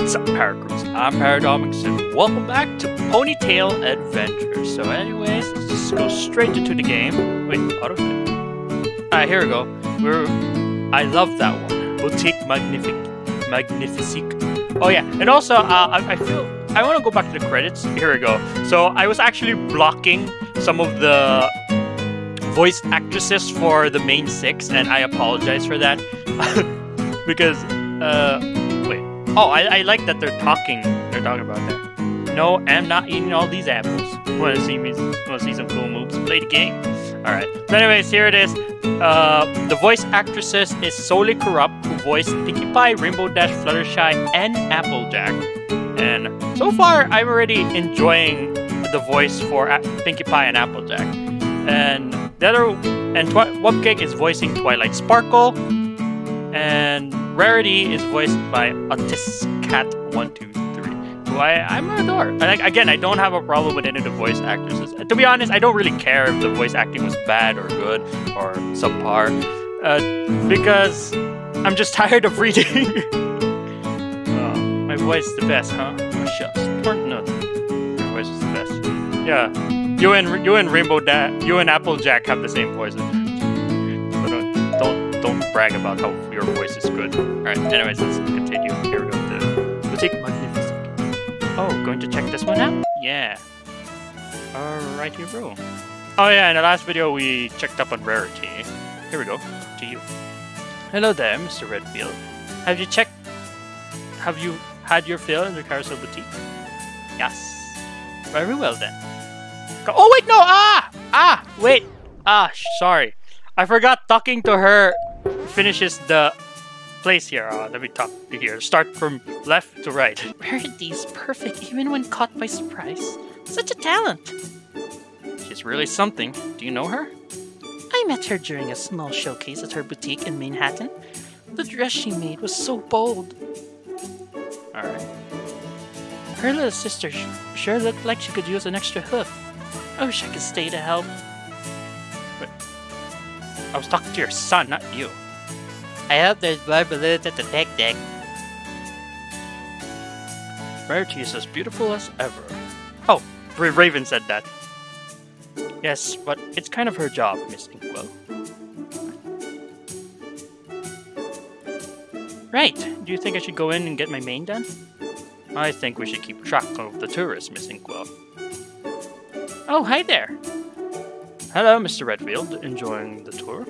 What's up, Paracruits? I'm Paradomix and welcome back to Ponytale Adventures. So anyways, let's just go straight into the game. Wait, autosave. Alright, here we go. I love that one. Boutique Magnifique. Oh yeah, and also, I feel I want to go back to the credits. Here we go. So I was actually blocking some of the voice actresses for the main 6, and I apologize for that. Because, wait. Oh, I like that they're talking about that. No, I'm not eating all these apples. Wanna see some cool moves? Play the game. Alright. So anyways, here it is. The voice actresses is Solely Corrupt, who voiced Pinkie Pie, Rainbow Dash, Fluttershy, and Applejack. And so far, I'm already enjoying the voice for Pinkie Pie and Applejack. And the other, Wupcake is voicing Twilight Sparkle, and Rarity is voiced by AutisCat123, who I'm an adore. Again, I don't have a problem with any of the voice actresses. To be honest, I don't really care if the voice acting was bad or good or subpar, because I'm just tired of reading. My voice is the best, huh? Oh, shucks. No, your voice is the best. Yeah, you and Rainbow you and Applejack have the same voices. So don't brag about how your voice is good. Alright, anyways, let's continue. Here we go. The Boutique Magnifique. Oh, going to check this one out? Yeah. Alright, here we go. Oh yeah, in the last video we checked up on Rarity. Here we go. To you. Hello there, Mr. Redfield. Have you had your fill in the Carousel Boutique? Yes. Very well then. Oh wait, no! Wait! Sorry. I forgot talking to her finishes the place here. Let me talk to here. Start from left to right. Rarity's perfect even when caught by surprise. Such a talent. She's really something. Do you know her? I met her during a small showcase at her boutique in Manhattan. The dress she made was so bold. Alright. Her little sister sure looked like she could use an extra hoof. I wish I could stay to help. But I was talking to your son, not you. I hope there's blood balloons at the deck. Rarity is as beautiful as ever. Oh, Raven said that. Yes, but it's kind of her job, Miss Inkwell. Right. Do you think I should go in and get my main done? I think we should keep track of the tourists, Miss Inkwell. Oh, hi there. Hello, Mr. Redfield. Enjoying the tour?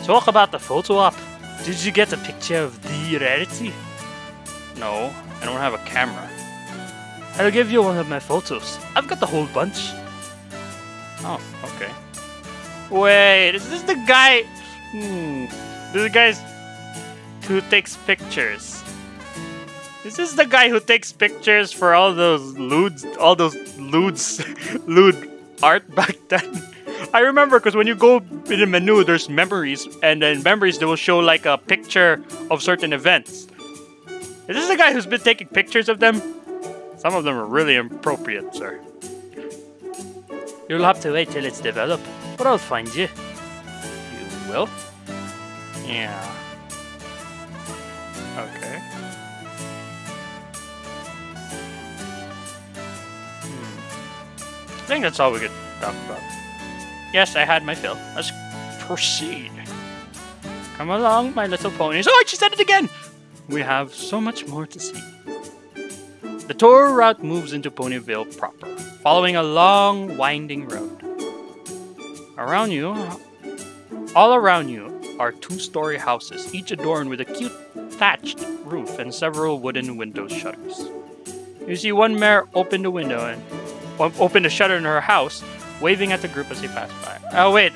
Talk about the photo op. Did you get a picture of the Rarity? No, I don't have a camera. I'll give you one of my photos. I've got the whole bunch. Oh, okay. Wait, is this the guy? This is the guy who takes pictures. Is this the guy who takes pictures for all those lewd art back then? I remember because when you go in the menu, there's memories, and then memories they will show like a picture of certain events. Is this the guy who's been taking pictures of them? Some of them are really inappropriate, sir. You'll have to wait till it's developed, but I'll find you. You will? Yeah. Okay. I think that's all we could talk about. Yes, I had my fill. Let's proceed. Come along, my little ponies. Oh, she said it again! We have so much more to see. The tour route moves into Ponyville proper, following a long, winding road. All around you are 2-story houses, each adorned with a cute thatched roof and several wooden window shutters. You see one mare open the shutter in her house, waving at the group as they pass by. Oh wait,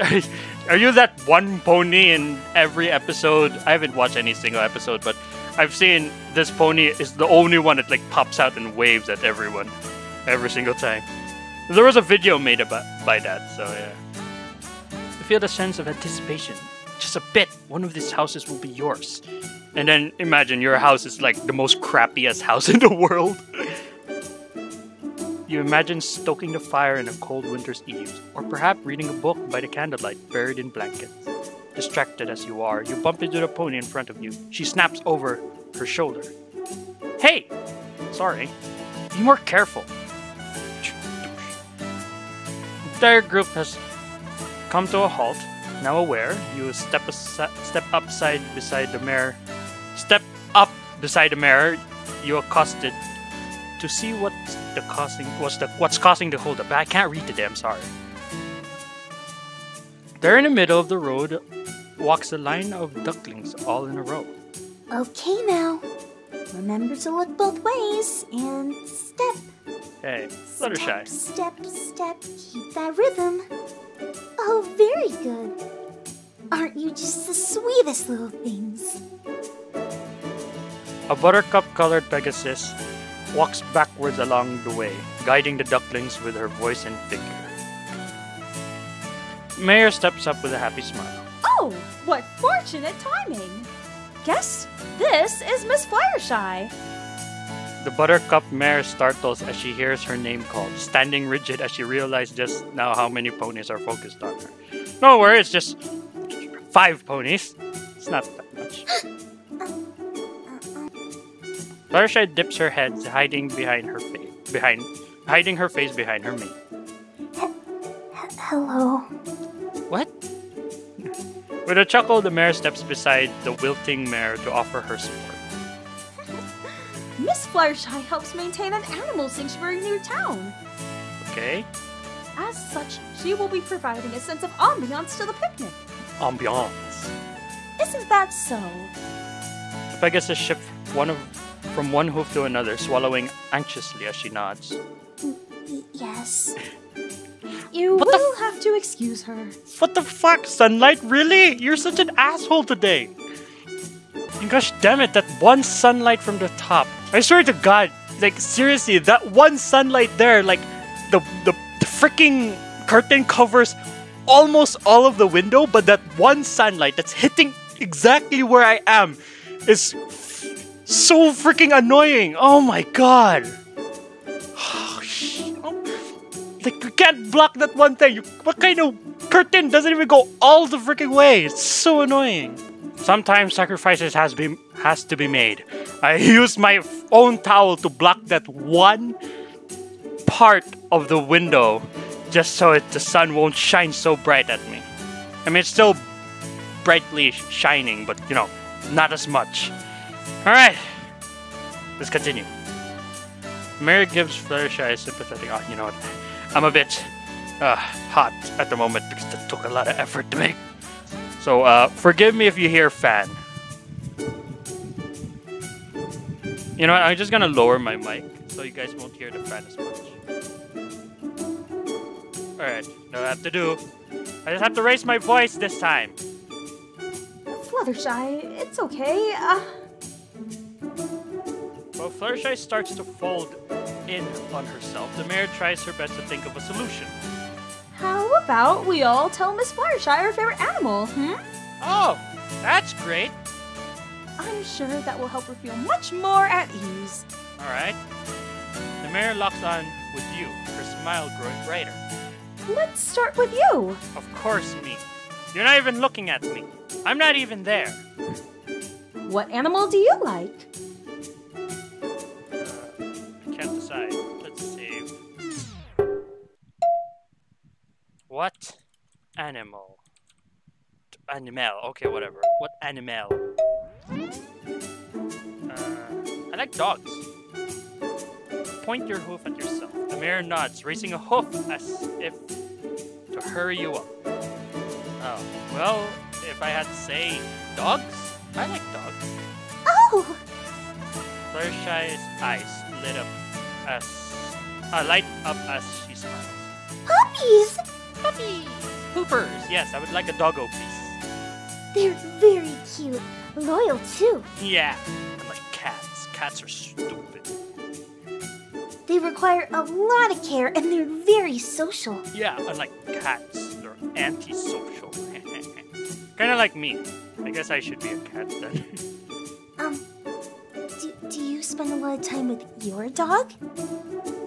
are you that one pony in every episode? I haven't watched any single episode, but I've seen this pony is the only one that like pops out and waves at everyone every single time. There was a video made by that, so yeah. You feel the sense of anticipation. Just a bit, one of these houses will be yours. And then imagine your house is like the most crappiest house in the world. You imagine stoking the fire in a cold winter's eve, or perhaps reading a book by the candlelight buried in blankets. Distracted as you are, you bump into the pony in front of you. She snaps over her shoulder. Hey! Sorry. Be more careful. The entire group has come to a halt. Now aware, you step up beside the mirror. Step up beside the mirror you accosted to see what's causing the holdup. I can't read today, I'm sorry. There in the middle of the road walks a line of ducklings all in a row. Okay now. Remember to look both ways and step. Hey, Fluttershy. Step, step, step. Keep that rhythm. Oh, very good. Aren't you just the sweetest little things? A buttercup-colored Pegasus walks backwards along the way, guiding the ducklings with her voice and figure. Mayor steps up with a happy smile. Oh, what fortunate timing! Guess this is Miss Fluttershy. The buttercup mare startles as she hears her name called, standing rigid as she realizes just now how many ponies are focused on her. No worries, it's just 5 ponies. It's not that much. Fluttershy dips her head, hiding her face behind her mane. Hello. What? With a chuckle, the mare steps beside the wilting mare to offer her support. Miss Fluttershy helps maintain an animal sanctuary near town. Okay. As such, she will be providing a sense of ambiance to the picnic. Ambiance. Isn't that so? The Pegasus shifts from one hoof to another, swallowing anxiously as she nods. Yes. You What will have to excuse her. What the fuck, Sunlight? Really? You're such an asshole today. And gosh damn it, that one sunlight from the top. I swear to God, like seriously, that one sunlight there, like the freaking curtain covers almost all of the window, but that one sunlight that's hitting exactly where I am is so freaking annoying. Oh my God. Like, you can't block that one thing. What kind of curtain doesn't even go all the freaking way? It's so annoying. Sometimes sacrifices has to be made. I used my own towel to block that one part of the window just so the sun won't shine so bright at me. I mean, it's still brightly shining, but, you know, not as much. Alright, let's continue. Mary gives Fluttershy a sympathetic, oh, you know what? I'm a bit hot at the moment because that took a lot of effort to make. So forgive me if you hear fan. You know what? I'm just gonna lower my mic so you guys won't hear the fan as much. Alright, no I have to do. I just have to raise my voice this time. Fluttershy, it's okay. While Fluttershy starts to fold in on herself, the mayor tries her best to think of a solution. How about we all tell Miss Fluttershy our favorite animal, Oh, that's great. I'm sure that will help her feel much more at ease. Alright. The mayor locks on with you, her smile growing brighter. Let's start with you. Of course, me. You're not even looking at me. I'm not even there. What animal do you like? I can't decide. Let's see. What animal? Animal. Okay, whatever. What animal? I like dogs. Point your hoof at yourself. The mare nods, raising a hoof as if to hurry you up. Oh, well, if I had to say dogs, I like dogs. Oh! Fluttershy's eyes light up as she smiles. Puppies! Puppies! Poopers! Yes, I would like a doggo, please. They're very cute. Loyal, too. Yeah, unlike cats. Cats are stupid. They require a lot of care and they're very social. Yeah, unlike cats. They're antisocial. Kinda like me. I guess I should be a cat then. Do you spend a lot of time with your dog?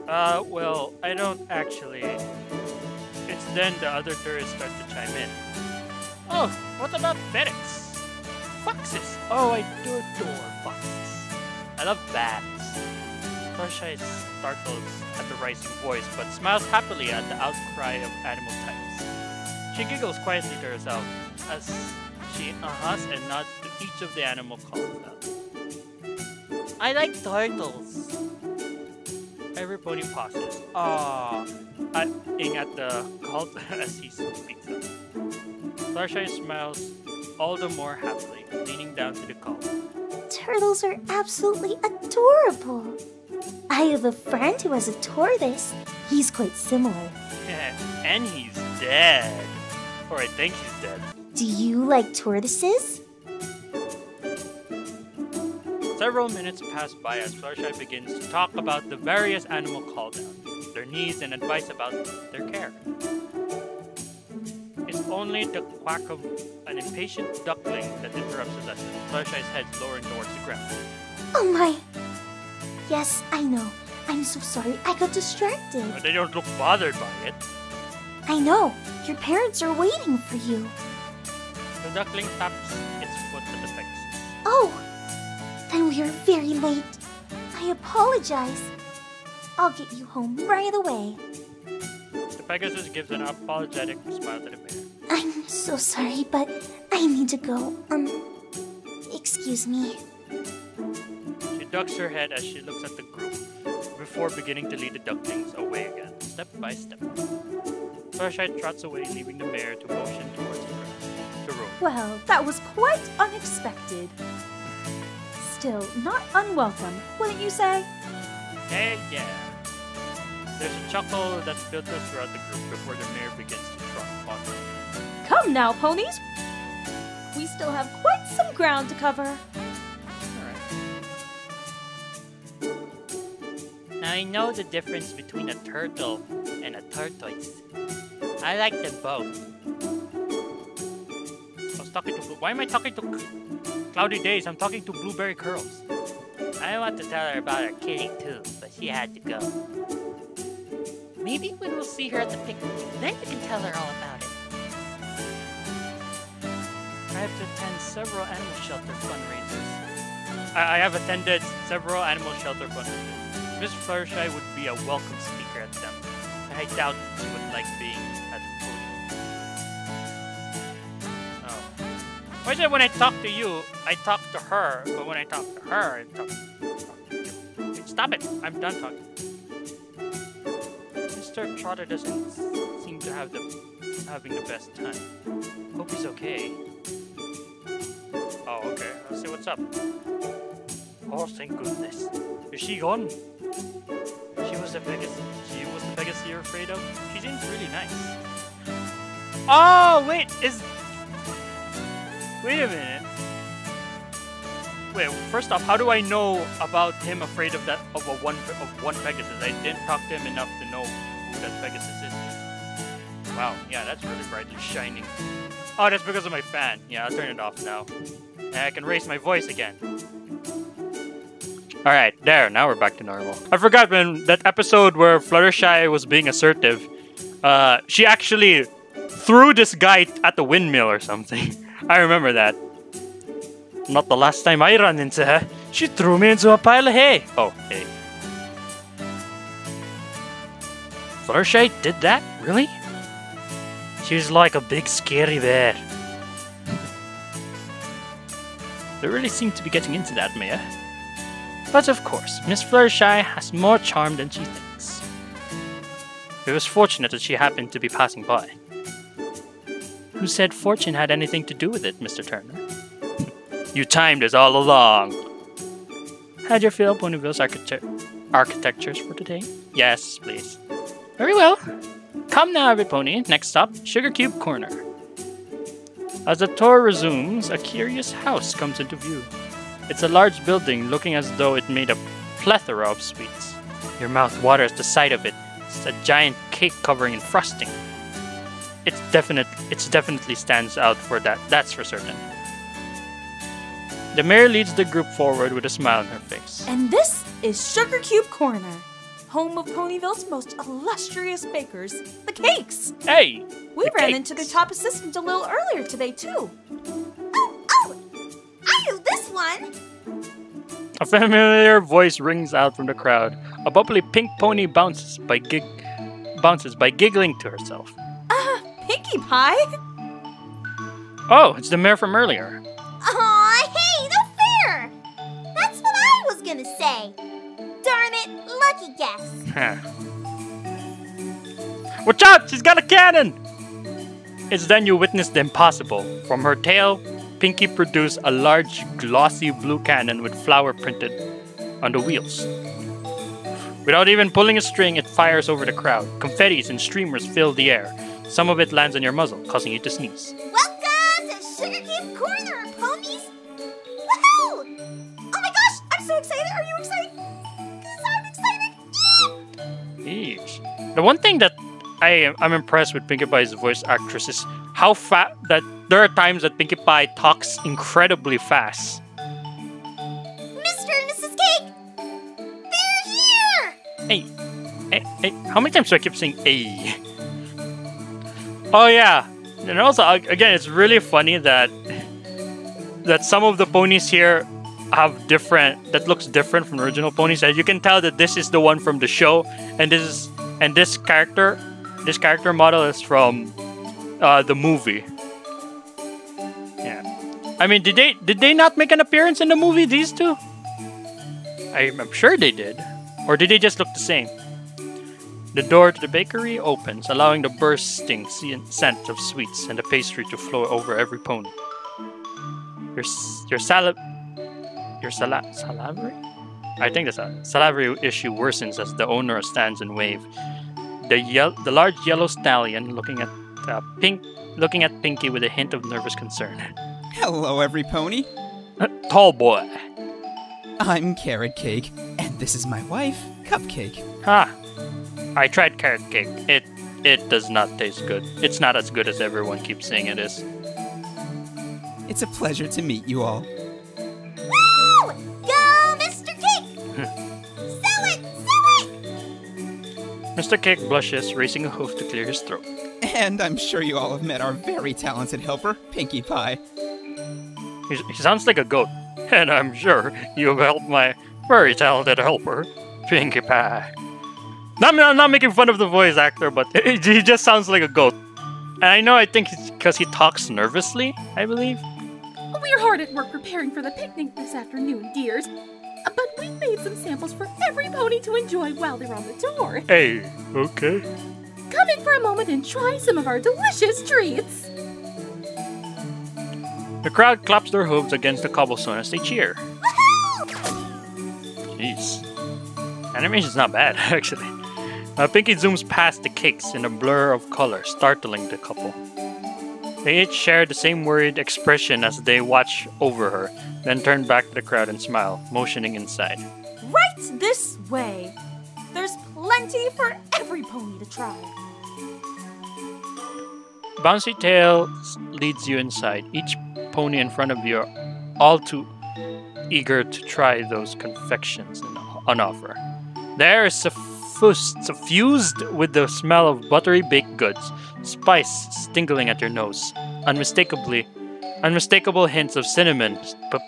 Well, I don't actually. It's then the other tourists start to chime in. Oh, what about ferrets? Foxes! Oh, I do adore foxes. I love bats. Fluttershy is startled at the rising voice, but smiles happily at the outcry of animal types. She giggles quietly to herself as she uh-huhs and nods to each of the animal calls out. I like turtles. Every pony pauses, aiming at the cult as he speaks up. Fluttershy smiles all the more happily, leaning down to the cult. Turtles are absolutely adorable. I have a friend who has a tortoise. He's quite similar. And he's dead. Or I think he's dead. Do you like tortoises? Several minutes pass by as Fluttershy begins to talk about the various animal call-downs, their needs and advice about their care. It's only the quack of an impatient duckling that interrupts the lesson. Fluttershy's head lowering towards the ground. Oh my! Yes, I know. I'm so sorry. I got distracted. But they don't look bothered by it. I know. Your parents are waiting for you. The duckling taps its foot at the Pegasus. Oh! Then we are very late. I apologize. I'll get you home right away. The Pegasus gives an apologetic smile to the bear. I'm so sorry, but I need to go. Excuse me. She ducks her head as she looks at the group before beginning to lead the ducklings away again, step by step. Fluttershy trots away, leaving the mare to motion towards the road. Well, that was quite unexpected. Still, not unwelcome, wouldn't you say? Hey, yeah. There's a chuckle that filters throughout the group before the mare begins to trot on. Come now, ponies. We still have quite some ground to cover. Alright. Now I know the difference between a turtle and a tortoise. I like them both. Why am I talking to Cloudy Days? I'm talking to Blueberry Curls. I want to tell her about her kitty too, but she had to go. Maybe when we'll see her at the picnic, then you can tell her all about it. I have to attend several animal shelter fundraisers. I have attended several animal shelter fundraisers. Miss Fluttershy would be a welcome speaker at them. I doubt she would like being at the podium. Oh. Why is it when I talk to you, I talk to her, but when I talk to her, I talk to you? Stop it! I'm done talking. Mr. Trotter doesn't seem to have having the best time. Hope he's okay. Oh, okay. Let's see what's up. Oh, thank goodness. Is she gone? She was the biggest you're afraid of? She seems really nice. Oh, wait, wait a minute. Wait, first off, how do I know about him afraid of one Pegasus? I didn't talk to him enough to know who that Pegasus is. Wow, yeah, that's really brightly shining. Oh, that's because of my fan. Yeah, I'll turn it off now. And I can raise my voice again. Alright, there, now we're back to normal. I forgot when that episode where Fluttershy was being assertive, she actually threw this guy at the windmill or something. I remember that. Not the last time I ran into her. She threw me into a pile of hay. Oh, hey. Fluttershy did that? Really? She's like a big scary bear. They really seem to be getting into that, Maya. But of course, Miss Fluttershy has more charm than she thinks. It was fortunate that she happened to be passing by. Who said fortune had anything to do with it, Mr. Turner? You timed us all along. Had your fill of Ponyville's architectures for today? Yes, please. Very well. Come now, every pony. Next stop, Sugar Cube Corner. As the tour resumes, a curious house comes into view. It's a large building looking as though it made a plethora of sweets. Your mouth waters the sight of it. It's a giant cake covering in frosting. It definitely stands out for that, that's for certain. The mayor leads the group forward with a smile on her face. And this is Sugar Cube Corner, home of Ponyville's most illustrious bakers, the Cakes. Hey! We ran into their top assistant a little earlier today, too. Oh! I know this one! A familiar voice rings out from the crowd. A bubbly pink pony bounces by giggling to herself. Pinkie Pie? Oh, it's the mayor from earlier. Aw, hey, no fair! That's what I was gonna say. Darn it, lucky guess. Huh. Watch out! She's got a cannon! It's then you witness the impossible. From her tail, Pinkie produced a large, glossy blue cannon with flower printed on the wheels. Without even pulling a string, it fires over the crowd. Confettis and streamers fill the air. Some of it lands on your muzzle, causing you to sneeze. Welcome to Sugar Cube Corner, ponies! Woohoo! Oh my gosh, I'm so excited. Are you excited? Because I'm excited. Yeesh. The one thing that I'm impressed with Pinkie Pie's voice actress is how fast that there are times that Pinkie Pie talks incredibly fast. Mr. and Mrs. Cake! They're here! Hey, how many times do I keep saying "ay"? Oh yeah, and also again, it's really funny that some of the ponies here have that looks different from the original ponies. And you can tell that this is the one from the show, and this character model is from the movie. Yeah, I mean, did they not make an appearance in the movie? These two? I'm sure they did, or did they just look the same? The door to the bakery opens, allowing the bursting scent of sweets and the pastry to flow over every pony. Your salivary? I think the salivary issue worsens as the owner stands and waves. The large yellow stallion looking at Pinkie with a hint of nervous concern. Hello, every pony. Tall boy. I'm Carrot Cake, and this is my wife, Cupcake. Ha! I tried carrot cake. It does not taste good. It's not as good as everyone keeps saying it is. It's a pleasure to meet you all. Woo! Go, Mr. Cake! Sell it! Sell it! Mr. Cake blushes, raising a hoof to clear his throat. And I'm sure you all have met our very talented helper, Pinkie Pie. He sounds like a goat. And I'm sure you've helped my very talented helper, Pinkie Pie. I'm not making fun of the voice actor, but he just sounds like a goat. And I think it's because he talks nervously, I believe. We're hard at work preparing for the picnic this afternoon, dears. But we've made some samples for every pony to enjoy while they're on the tour. Hey, okay. Come in for a moment and try some of our delicious treats. The crowd claps their hooves against the cobblestone as they cheer. Jeez. Animation's not bad, actually. Pinkie zooms past the cakes in a blur of color, startling the couple. They each share the same worried expression as they watch over her, then turn back to the crowd and smile, motioning inside. Right this way. There's plenty for every pony to try. Bouncy Tail leads you inside. Each pony in front of you are all too eager to try those confections on offer. The air is suffused with the smell of buttery baked goods, spice tingling at your nose, unmistakable hints of cinnamon,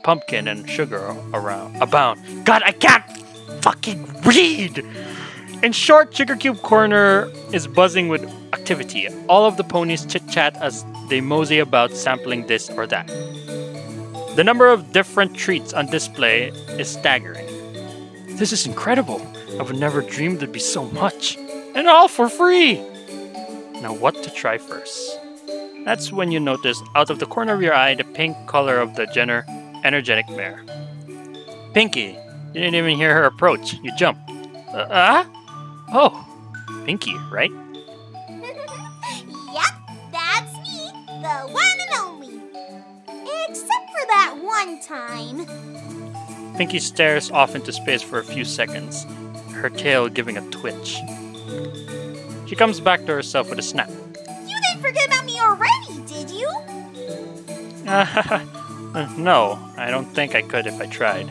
pumpkin, and sugar abound. God, I can't fucking read! In short, Sugar Cube Corner is buzzing with activity. All of the ponies chit-chat as they mosey about sampling this or that. The number of different treats on display is staggering. This is incredible. I would never dreamed there'd be so much. And all for free! Now what to try first? That's when you notice, out of the corner of your eye, the pink color of the energetic mare. Pinkie! You didn't even hear her approach. You jumped. Oh, Pinkie, right? Yep, that's me, the one and only. Except for that one time. Pinkie stares off into space for a few seconds, her tail giving a twitch. She comes back to herself with a snap. You didn't forget about me already, did you? No, I don't think I could if I tried.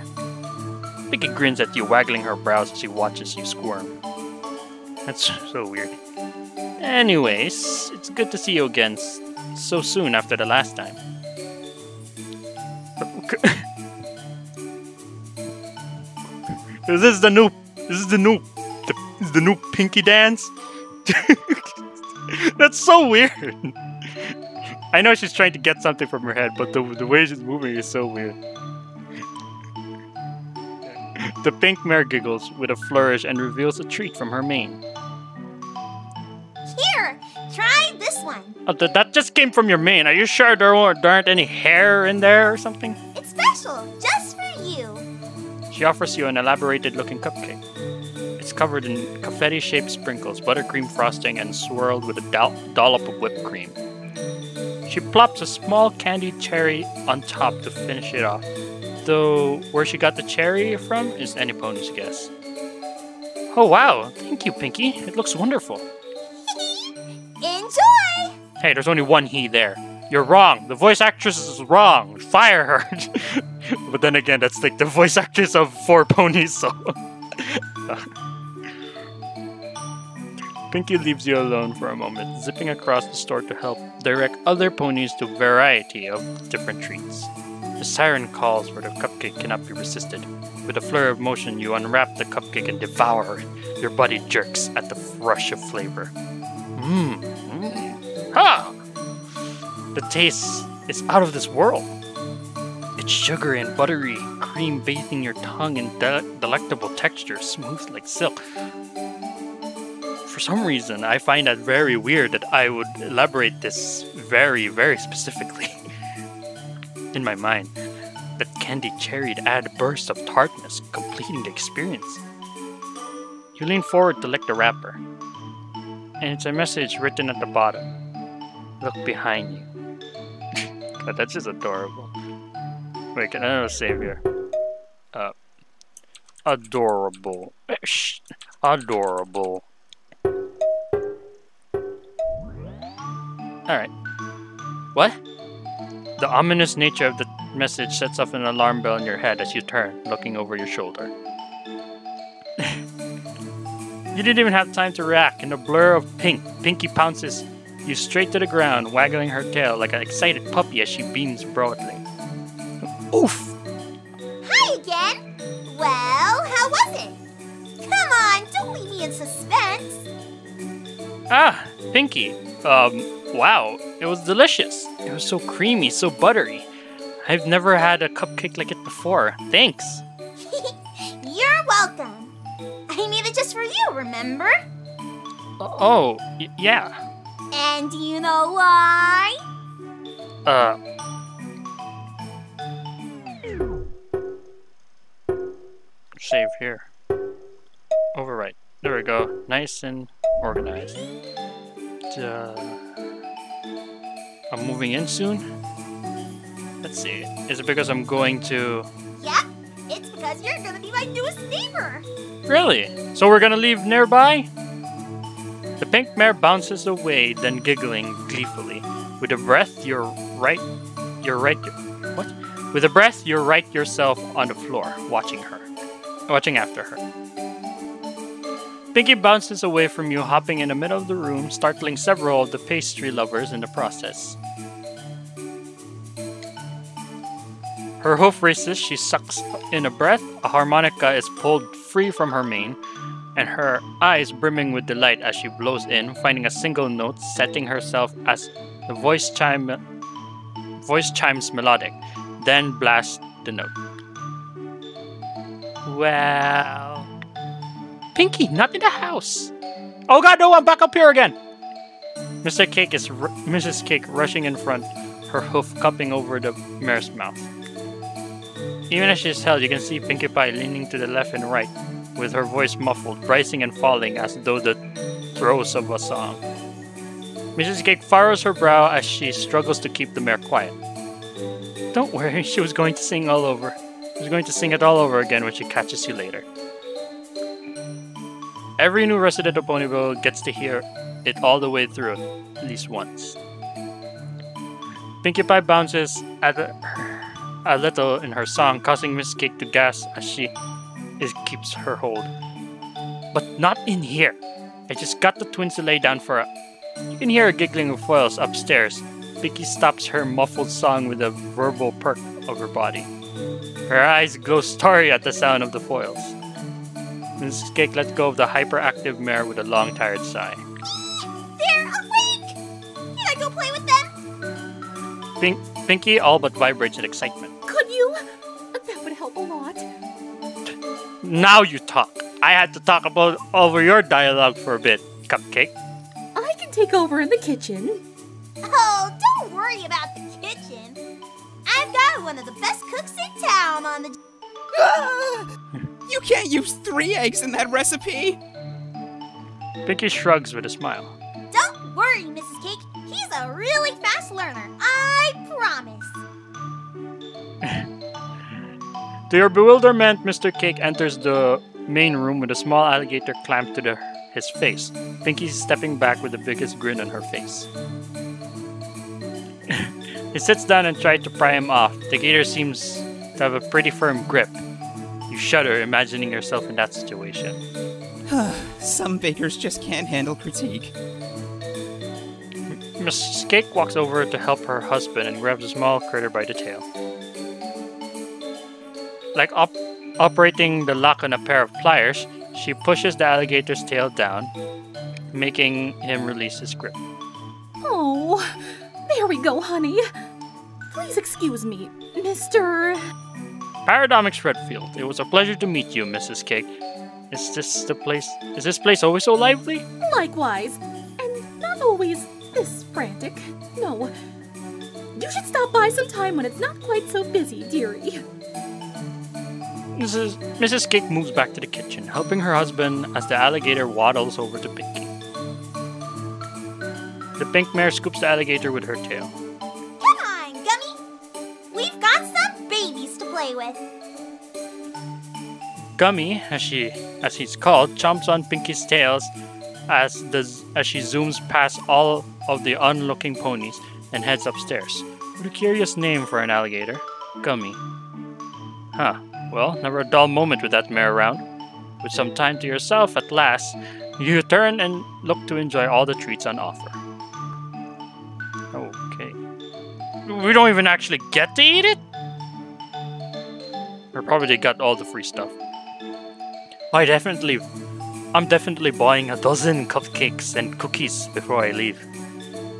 Pinkie grins at you, waggling her brows as she watches you squirm. That's so weird. Anyways, it's good to see you again so soon after the last time. Is this the new? This is the new Pinky dance? That's so weird. I know she's trying to get something from her head, but the way she's moving is so weird. The pink mare giggles with a flourish and reveals a treat from her mane. Here, try this one. Oh, that just came from your mane. Are you sure there aren't any hair in there or something? It's special, just for you. She offers you an elaborated-looking cupcake. It's covered in confetti-shaped sprinkles, buttercream frosting, and swirled with a dollop of whipped cream. She plops a small candied cherry on top to finish it off, though where she got the cherry from is any pony's guess. Oh wow, thank you, Pinky. It looks wonderful. Enjoy! Hey, there's only one he there. You're wrong. The voice actress is wrong. Fire her. But then again, that's like the voice actress of 4 ponies, so... Pinky leaves you alone for a moment, zipping across the store to help direct other ponies to a variety of different treats. The siren calls for the cupcake cannot be resisted. With a flurry of motion, you unwrap the cupcake and devour it. Your body jerks at the rush of flavor. Ha! The taste is out of this world. It's sugary and buttery, cream bathing your tongue in delectable texture, smooth like silk. For some reason, I find that very weird that I would elaborate this very, very specifically. In my mind, that candied cherry to add a burst of tartness, completing the experience. You lean forward to lick the wrapper, and it's a message written at the bottom. Look behind you. God, that's just adorable. Wait, can I save here? Adorable. Shh. Adorable. Alright. What? The ominous nature of the message sets off an alarm bell in your head as you turn, looking over your shoulder. You didn't even have time to react. In a blur of pink, Pinky pounces you straight to the ground, waggling her tail like an excited puppy as she beams broadly. Oof! Hi again! Well, how was it? Come on, don't leave me in suspense. Ah, Pinky. Wow, it was delicious. It was so creamy, so buttery. I've never had a cupcake like it before. Thanks. You're welcome. I made it just for you, remember? Yeah. And do you know why? Save here. Overwrite. There we go. Nice and organized. I'm moving in soon? Let's see. Is it because I'm going to... Yep, it's because you're gonna be my newest neighbor. Really? So we're gonna leave nearby? The pink mare bounces away, then giggling gleefully. With a breath, you right yourself on the floor, watching after her. Pinky bounces away from you, hopping in the middle of the room, startling several of the pastry lovers in the process. Her hoof races, she sucks in a breath, a harmonica is pulled free from her mane, and her eyes brimming with delight as she blows in, finding a single note, setting herself as the voice chimes melodic, then blasts the note. Wow. Pinky, not in the house! Oh god, no, I'm back up here again! Mrs. Cake rushing in front, her hoof cupping over the mare's mouth. Even as she's held, you can see Pinkie Pie leaning to the left and right, with her voice muffled, rising and falling as though the throes of a song. Mrs. Cake furrows her brow as she struggles to keep the mare quiet. Don't worry, she was going to sing all over. She was going to sing it all over again when she catches you later. Every new resident of Ponyville gets to hear it all the way through, at least once. Pinkie Pie bounces at a little in her song, causing Miss Cake to gasp as she keeps her hold. But not in here. I just got the twins to lay down for a... You can hear a giggling of foils upstairs. Pinkie stops her muffled song with a verbal perk of her body. Her eyes glow starry at the sound of the foils. Mrs. Cake let go of the hyperactive mare with a long, tired sigh. They're awake! Can I go play with them? Pinky all but vibrates in excitement. Could you? That would help a lot. Now you talk. I had to talk over your dialogue for a bit, Cupcake. I can take over in the kitchen. Oh, don't worry about the kitchen. I've got one of the best cooks in town on the... Ah! You can't use 3 eggs in that recipe! Pinky shrugs with a smile. Don't worry, Mrs. Cake. He's a really fast learner. I promise. To your bewilderment, Mr. Cake enters the main room with a small alligator clamped to his face. Pinky's stepping back with the biggest grin on her face. He sits down and tries to pry him off. The gator seems to have a pretty firm grip. You shudder, imagining yourself in that situation. Some bakers just can't handle critique. Mrs. Cake walks over to help her husband and grabs a small critter by the tail. Like operating the lock on a pair of pliers, she pushes the alligator's tail down, making him release his grip. Oh, there we go, honey. Please excuse me, Mr. Paradomix Redfield, it was a pleasure to meet you, Mrs. Cake. Is this place always so lively? Likewise, and not always this frantic. No. You should stop by sometime when it's not quite so busy, dearie. Mrs. Cake moves back to the kitchen, helping her husband as the alligator waddles over to Pinky. The pink mare scoops the alligator with her tail. Come on, Gummy. We've got some babies to play with. Gummy, as he's called, chomps on Pinky's tails as she zooms past all of the onlooking ponies and heads upstairs. What a curious name for an alligator. Gummy. Huh. Well, never a dull moment with that mare around. With some time to yourself at last, you turn and look to enjoy all the treats on offer. Okay. We don't even actually get to eat it? Or probably they got all the free stuff. I'm definitely buying a dozen cupcakes and cookies before I leave.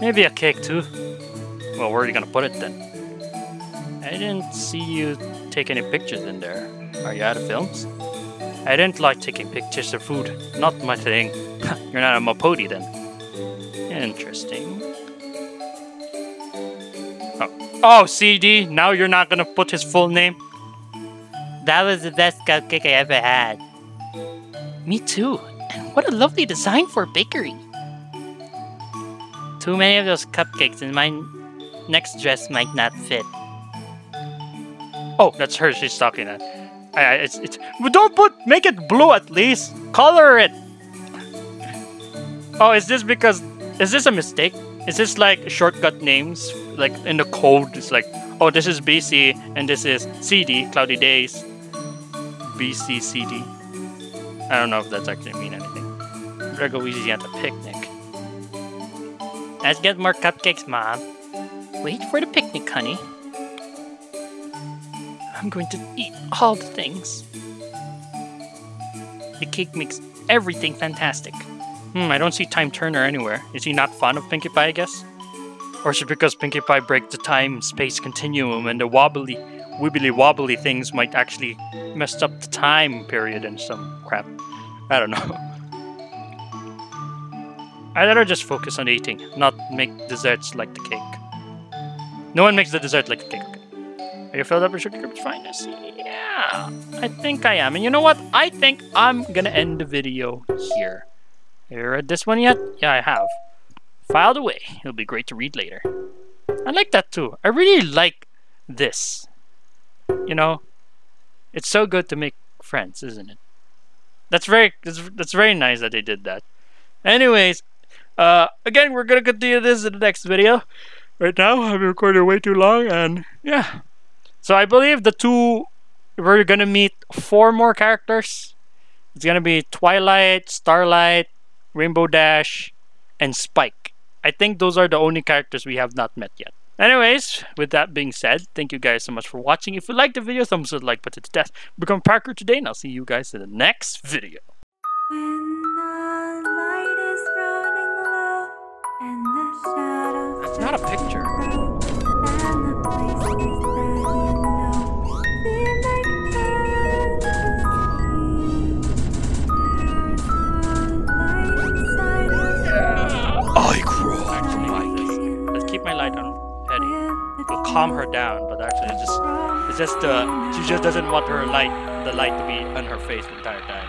Maybe a cake too. Well, where are you gonna put it then? I didn't see you take any pictures in there. Are you out of films? I didn't like taking pictures of food. Not my thing. You're not a Mopodi then. Interesting. Oh, CD, now you're not gonna put his full name? That was the best cupcake I ever had. Me too. And what a lovely design for a bakery. Too many of those cupcakes and my next dress might not fit. Oh, that's her she's talking at. Make it blue at least. Color it. Oh, is this a mistake? Is this like shortcut names? Like in the code, it's like, oh, this is BC and this is CD, Cloudy Days. BC, CD. I don't know if that's actually mean anything. Better go easy at the picnic. Let's get more cupcakes, Mom. Wait for the picnic, honey. I'm going to eat all the things. The cake makes everything fantastic. I don't see Time Turner anywhere. Is he not fond of Pinkie Pie, I guess? Or is it because Pinkie Pie breaks the time-space continuum and the wibbly-wobbly things might actually mess up the time period and some crap? I don't know. I'd rather just focus on eating, not make desserts like the cake. No one makes the dessert like the cake. Okay. Are you filled up with Sugar Cubes Finest? Yeah, I think I am. And you know what? I think I'm gonna end the video here. Have you read this one yet? Yeah, I have. Filed away. It'll be great to read later. I like that too. I really like this. You know, it's so good to make friends, isn't it? That's very nice that they did that. Anyways, again, we're gonna continue this in the next video. Right now, I've recorded way too long, and yeah. So I believe we're gonna meet 4 more characters. It's gonna be Twilight, Starlight, Rainbow Dash, and Spike. I think those are the only characters we have not met yet. Anyways, with that being said, thank you guys so much for watching. If you liked the video, thumbs up the like button to death. Become Parker today, and I'll see you guys in the next video. When the light is running low and the shadows That's not a picture. grow, and the places that you know feel like fantasy. I grow. Actually, let's keep my light on Eddie. We'll calm her down, but actually, it's just she just doesn't want the light to be on her face the entire time.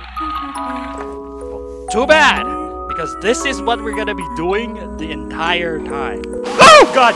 Too bad, because this is what we're gonna be doing the entire time. Oh God!